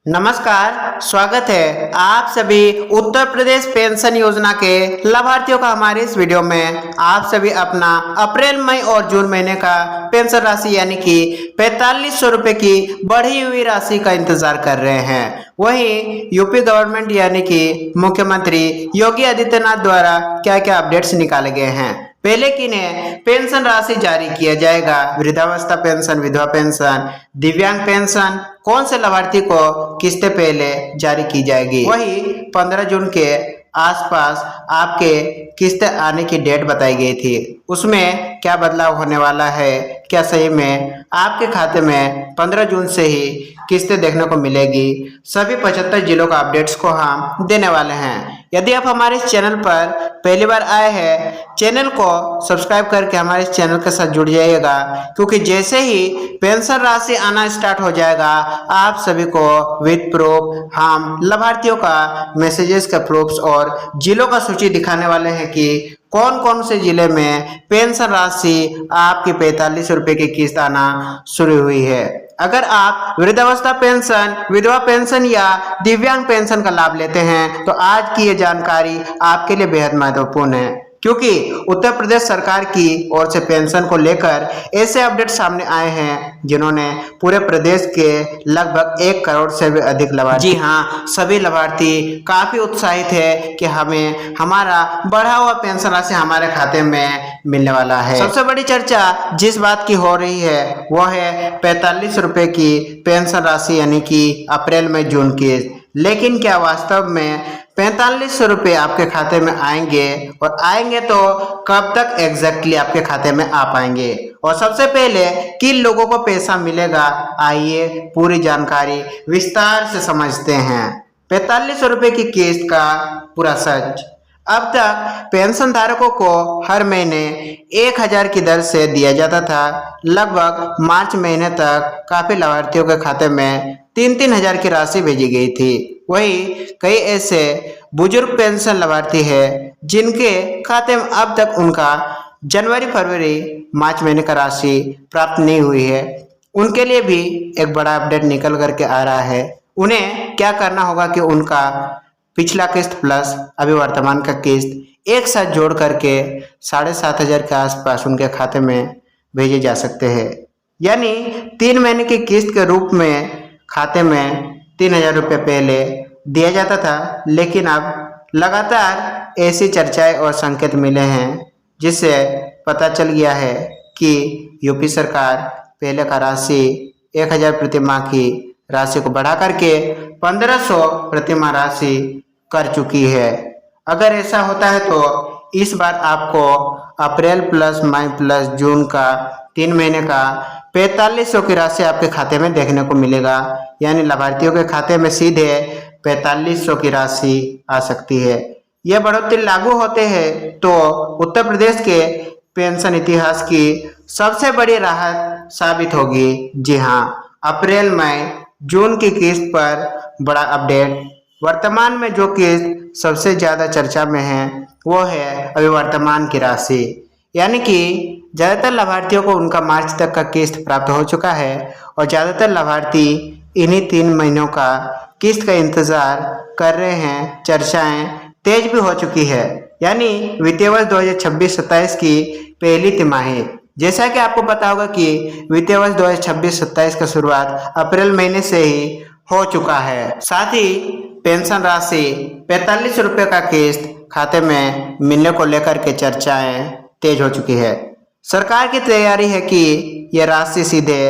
नमस्कार, स्वागत है आप सभी उत्तर प्रदेश पेंशन योजना के लाभार्थियों का हमारे इस वीडियो में। आप सभी अपना अप्रैल, मई और जून महीने का पेंशन राशि यानी कि 4500 रुपये की बढ़ी हुई राशि का इंतजार कर रहे हैं। वहीं यूपी गवर्नमेंट यानी कि मुख्यमंत्री योगी आदित्यनाथ द्वारा क्या क्या अपडेट्स निकाले गए हैं। पहले किन्हें पेंशन राशि जारी किया जाएगा, वृद्धावस्था पेंशन, विधवा पेंशन, दिव्यांग पेंशन, कौन से लाभार्थी को किस्तें पहले जारी की जाएगी। वही 15 जून के आसपास आपके किस्तें आने की डेट बताई गई थी, उसमें क्या बदलाव होने वाला है, क्या सही में आपके खाते में 15 जून से ही किस्तें देखने को मिलेगी। सभी 75 जिलों का अपडेट्स को हम देने वाले हैं। यदि आप हमारे इस चैनल पर पहली बार आए हैं, चैनल को सब्सक्राइब करके हमारे इस चैनल के साथ जुड़ जाइएगा, क्योंकि जैसे ही पेंशन राशि आना स्टार्ट हो जाएगा आप सभी को विद प्रूफ हम लाभार्थियों का मैसेजेस का प्रूफ्स और जिलों का सूची दिखाने वाले हैं कि कौन कौन से जिले में पेंशन राशि आपकी 45 रुपए की किस्त आना शुरू हुई है। अगर आप वृद्धावस्था पेंशन, विधवा पेंशन या दिव्यांग पेंशन का लाभ लेते हैं तो आज की ये जानकारी आपके लिए बेहद महत्वपूर्ण है, क्योंकि उत्तर प्रदेश सरकार की ओर से पेंशन को लेकर ऐसे अपडेट सामने आए हैं जिन्होंने पूरे प्रदेश के लगभग 1 करोड़ से भी अधिक लाभार्थी, जी हाँ, सभी लाभार्थी काफी उत्साहित है कि हमें हमारा बढ़ा हुआ पेंशन राशि हमारे खाते में मिलने वाला है। सबसे बड़ी चर्चा जिस बात की हो रही है वह है 45 रुपए की पेंशन राशि यानी कि अप्रैल में जून की। लेकिन क्या वास्तव में 4500 रुपये आपके खाते में आएंगे, और आएंगे तो कब तक एग्जैक्टली आपके खाते में आ पाएंगे, और सबसे पहले किन लोगों को पैसा मिलेगा, आइए पूरी जानकारी विस्तार से समझते हैं। 4500 रुपये की किस्त का पूरा सच। अब तक पेंशन धारकों को हर महीने 1000 की दर से दिया जाता था। लगभग मार्च महीने तक काफी लाभार्थियों के खाते में 3-3 हजार की राशि भेजी गई थी। वही कई ऐसे बुजुर्ग पेंशन लाभार्थी हैं जिनके खाते में अब तक उनका जनवरी, फरवरी, मार्च महीने का राशि प्राप्त नहीं हुई है। उनके लिए भी एक बड़ा अपडेट निकल करके आ रहा है। उन्हें क्या करना होगा कि उनका पिछला किस्त प्लस अभी वर्तमान का किस्त एक साथ जोड़ करके 7500 के आसपास उनके खाते में भेजे जा सकते हैं। यानी 3 महीने की किस्त के रूप में खाते में 3000 रुपये पहले दिया जाता था, लेकिन अब लगातार ऐसी चर्चाएं और संकेत मिले हैं जिससे पता चल गया है कि यूपी सरकार पहले का राशि 1000 प्रति माह की राशि को बढ़ा करके 1500 प्रति माह राशि कर चुकी है। अगर ऐसा होता है तो इस बार आपको अप्रैल प्लस मई प्लस जून का 3 महीने का 4500 की राशि आपके खाते में देखने को मिलेगा। यानी लाभार्थियों के खाते में सीधे 4500 की राशि आ सकती है। यह बढ़ोतरी लागू होते हैं तो उत्तर प्रदेश के पेंशन इतिहास की सबसे बड़ी राहत साबित होगी। जी हाँ, अप्रैल, मई, जून की किस्त पर बड़ा अपडेट। वर्तमान में जो किस्त सबसे ज़्यादा चर्चा में है वो है अभी वर्तमान की राशि, यानी कि ज़्यादातर लाभार्थियों को उनका मार्च तक का किस्त प्राप्त हो चुका है और ज़्यादातर लाभार्थी इन्हीं 3 महीनों का किस्त का इंतज़ार कर रहे हैं। चर्चाएं तेज भी हो चुकी है, यानी वित्तीय वर्ष 2026-27 की पहली तिमाही। जैसा कि आपको पता होगा कि वित्तीय वर्ष 2026-27 का शुरुआत अप्रैल महीने से ही हो चुका है। साथ ही पेंशन राशि 45 रुपये का किस्त खाते में मिलने को लेकर के चर्चाएं तेज हो चुकी है। सरकार की तैयारी है कि यह राशि सीधे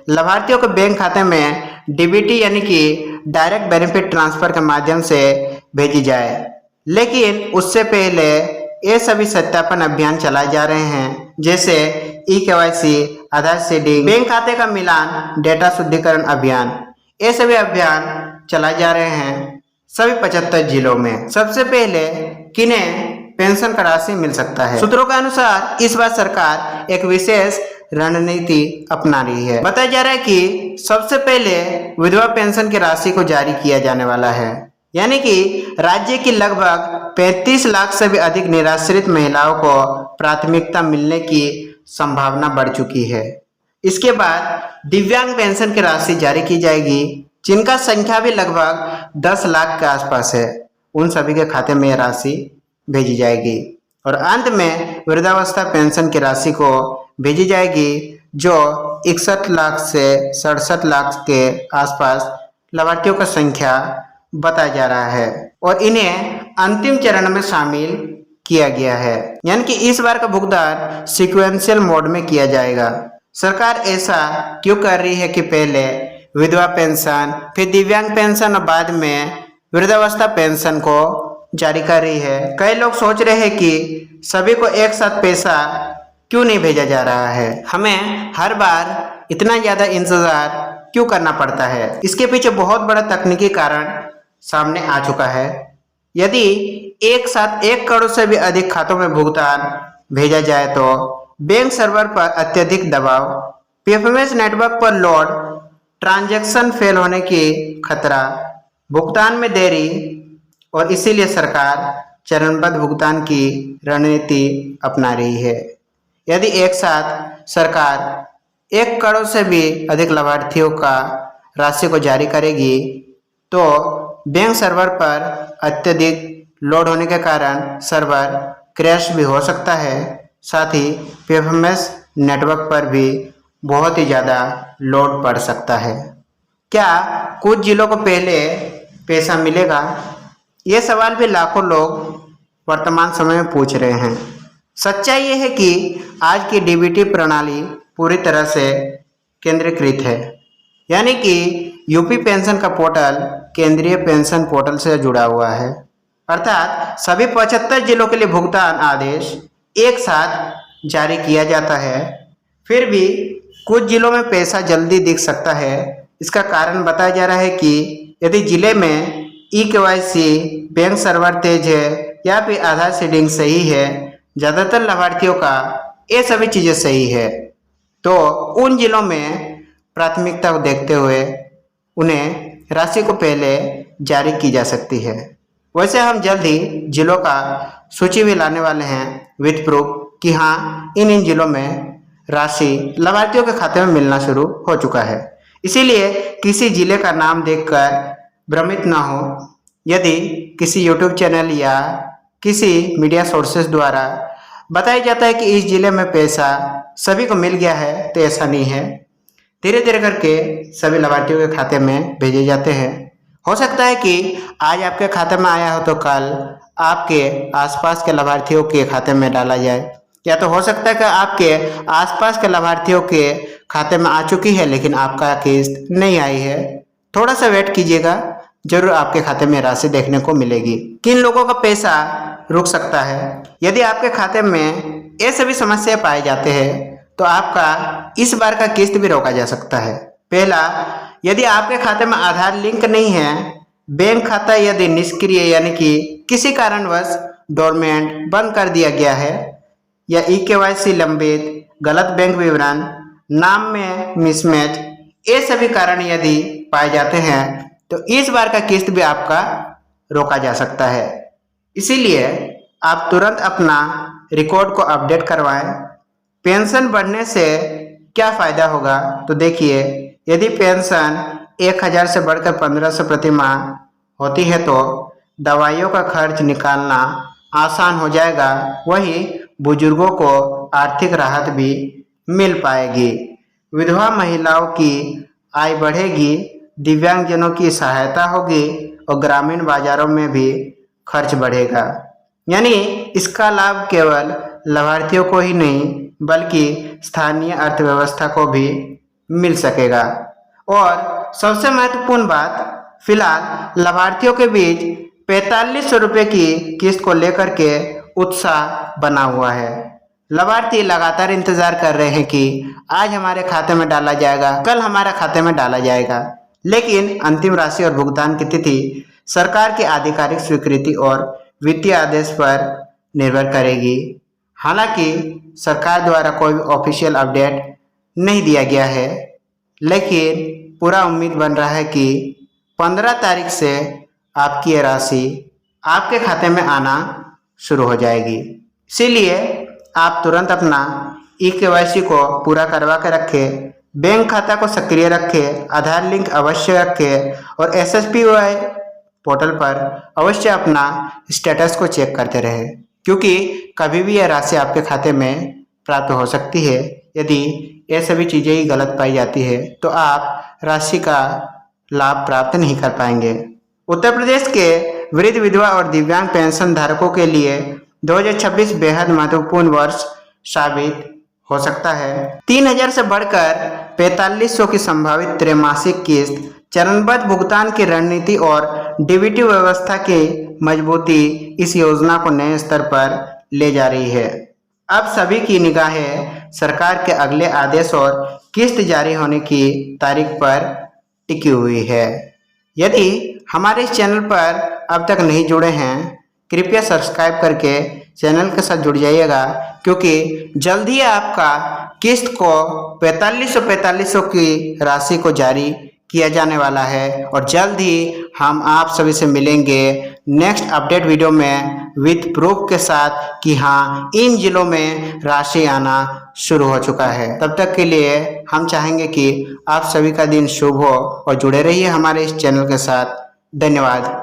लाभार्थियों के बैंक खाते में डीबीटी यानी कि डायरेक्ट बेनिफिट ट्रांसफर के माध्यम से भेजी जाए, लेकिन उससे पहले ये सभी सत्यापन अभियान चलाए जा रहे हैं, जैसे ई-केवाईसी, आधार सीडिंग, बैंक खाते का मिलान, डेटा शुद्धिकरण अभियान। ये सभी अभियान चलाए जा रहे हैं सभी 75 जिलों में। सबसे पहले किन्हें पेंशन का राशि मिल सकता है? सूत्रों के अनुसार इस बार सरकार एक विशेष रणनीति अपना रही है। बताया जा रहा है कि सबसे पहले विधवा पेंशन की राशि को जारी किया जाने वाला है, यानी कि राज्य की लगभग 35 लाख से भी अधिक निराश्रित महिलाओं को प्राथमिकता मिलने की संभावना बढ़ चुकी है। इसके बाद दिव्यांग पेंशन की राशि जारी की जाएगी। जिनका संख्या भी लगभग 10 लाख के आसपास है, उन सभी के खाते में यह राशि भेजी जाएगी। और अंत में वृद्धावस्था पेंशन की राशि को भेजी जाएगी, जो 61 लाख से 67 लाख के आसपास लाभार्थियों का संख्या बताया जा रहा है और इन्हें अंतिम चरण में शामिल किया गया है। यानी कि इस बार का भुगतान सीक्वेंशियल मोड में किया जाएगा। सरकार ऐसा क्यों कर रही है कि पहले विधवा पेंशन, फिर दिव्यांग पेंशन और बाद में वृद्धावस्था पेंशन को जारी कर रही है? कई लोग सोच रहे हैं कि सभी को एक साथ पैसा क्यों नहीं भेजा जा रहा है, हमें हर बार इतना ज़्यादा इंतज़ार क्यों करना पड़ता है। इसके पीछे बहुत बड़ा तकनीकी कारण सामने आ चुका है। यदि एक साथ 1 करोड़ से भी अधिक खातों में भुगतान भेजा जाए तो बैंक सर्वर पर अत्यधिक दबाव, पीएफएमएस नेटवर्क पर लोड, ट्रांजैक्शन फेल होने की खतरा, भुगतान में देरी, और इसीलिए सरकार चरणबद्ध भुगतान की रणनीति अपना रही है। यदि एक साथ सरकार 1 करोड़ से भी अधिक लाभार्थियों का राशि को जारी करेगी तो बैंक सर्वर पर अत्यधिक लोड होने के कारण सर्वर क्रैश भी हो सकता है। साथ ही पीएफएमएस नेटवर्क पर भी बहुत ही ज़्यादा लोड पड़ सकता है। क्या कुछ जिलों को पहले पैसा मिलेगा? ये सवाल भी लाखों लोग वर्तमान समय में पूछ रहे हैं। सच्चाई ये है कि आज की डीबीटी प्रणाली पूरी तरह से केंद्रीकृत है, यानी कि यूपी पेंशन का पोर्टल केंद्रीय पेंशन पोर्टल से जुड़ा हुआ है। अर्थात सभी 75 जिलों के लिए भुगतान आदेश एक साथ जारी किया जाता है। फिर भी कुछ जिलों में पैसा जल्दी दिख सकता है। इसका कारण बताया जा रहा है कि यदि जिले में eKYC, बैंक सर्वर तेज है या फिर आधार सीडिंग सही है, ज़्यादातर लाभार्थियों का ये सभी चीज़ें सही है, तो उन जिलों में प्राथमिकता को देखते हुए उन्हें राशि को पहले जारी की जा सकती है। वैसे हम जल्द ही जिलों का सूची भी लाने वाले हैं विद प्रूफ कि हाँ, इन जिलों में राशि लाभार्थियों के खाते में मिलना शुरू हो चुका है। इसीलिए किसी जिले का नाम देखकर भ्रमित ना हो। यदि किसी यूट्यूब चैनल या किसी मीडिया सोर्सेस द्वारा बताया जाता है कि इस जिले में पैसा सभी को मिल गया है, तो ऐसा नहीं है। धीरे धीरे करके सभी लाभार्थियों के खाते में भेजे जाते हैं। हो सकता है कि आज आपके खाते में आया हो तो कल आपके आसपास के लाभार्थियों के खाते में डाला जाए, या तो हो सकता है कि आपके आसपास के लाभार्थियों के खाते में आ चुकी है लेकिन आपका किस्त नहीं आई है। थोड़ा सा वेट कीजिएगा, जरूर आपके खाते में राशि देखने को मिलेगी। किन लोगों का पैसा रुक सकता है? यदि आपके खाते में ये सभी समस्या पाए जाते हैं तो आपका इस बार का किस्त भी रोका जा सकता है। पहला, यदि आपके खाते में आधार लिंक नहीं है, बैंक खाता यदि निष्क्रिय यानी कि किसी कारणवश डोरमेंट बंद कर दिया गया है, या eKYC लंबित, गलत बैंक विवरण, नाम में मिसमैच, ये सभी कारण यदि पाए जाते हैं तो इस बार का किस्त भी आपका रोका जा सकता है। इसीलिए आप तुरंत अपना रिकॉर्ड को अपडेट करवाएं। पेंशन बढ़ने से क्या फ़ायदा होगा? तो देखिए, यदि पेंशन 1000 से बढ़कर 1500 प्रति माह होती है तो दवाइयों का खर्च निकालना आसान हो जाएगा। वहीं बुजुर्गों को आर्थिक राहत भी मिल पाएगी, विधवा महिलाओं की आय बढ़ेगी, दिव्यांगजनों की सहायता होगी और ग्रामीण बाजारों में भी खर्च बढ़ेगा। यानी इसका लाभ केवल लाभार्थियों को ही नहीं बल्कि स्थानीय अर्थव्यवस्था को भी मिल सकेगा। और सबसे महत्वपूर्ण बात, फिलहाल लाभार्थियों के बीच 4500 रुपये की किस्त को लेकर के उत्साह बना हुआ है। लाभार्थी लगातार इंतजार कर रहे हैं कि आज हमारे खाते में डाला जाएगा, कल हमारे खाते में डाला जाएगा, लेकिन अंतिम राशि और भुगतान की तिथि सरकार की आधिकारिक स्वीकृति और वित्तीय आदेश पर निर्भर करेगी। हालांकि सरकार द्वारा कोई ऑफिशियल अपडेट नहीं दिया गया है, लेकिन पूरा उम्मीद बन रहा है कि 15 तारीख से आपकी ये राशि आपके खाते में आना शुरू हो जाएगी। इसीलिए आप तुरंत अपना eKYC को पूरा करवा के रखें बैंक खाता को सक्रिय रखें, आधार लिंक अवश्य रखें और SSBY पोर्टल पर अवश्य अपना स्टेटस को चेक करते रहें, क्योंकि कभी भी यह राशि आपके खाते में प्राप्त हो सकती है। यदि ये सभी चीज़ें ही गलत पाई जाती है तो आप राशि का लाभ प्राप्त नहीं कर पाएंगे। उत्तर प्रदेश के वृद्ध, विधवा और दिव्यांग पेंशन धारकों के लिए 2026 बेहद महत्वपूर्ण वर्ष साबित हो सकता है। 3000 से बढ़कर 4500 की संभावित त्रैमासिक किस्त, चरणबद्ध भुगतान की रणनीति और डीबीटी व्यवस्था की मजबूती इस योजना को नए स्तर पर ले जा रही है। अब सभी की निगाहें सरकार के अगले आदेश और किस्त जारी होने की तारीख पर टिकी हुई है। यदि हमारे इस चैनल पर अब तक नहीं जुड़े हैं, कृपया सब्सक्राइब करके चैनल के साथ जुड़ जाइएगा, क्योंकि जल्द ही आपका किस्त को 4500 की राशि को जारी किया जाने वाला है और जल्द ही हम आप सभी से मिलेंगे नेक्स्ट अपडेट वीडियो में विथ प्रूफ के साथ कि हाँ, इन जिलों में राशि आना शुरू हो चुका है। तब तक के लिए हम चाहेंगे कि आप सभी का दिन शुभ हो और जुड़े रहिए हमारे इस चैनल के साथ। धन्यवाद।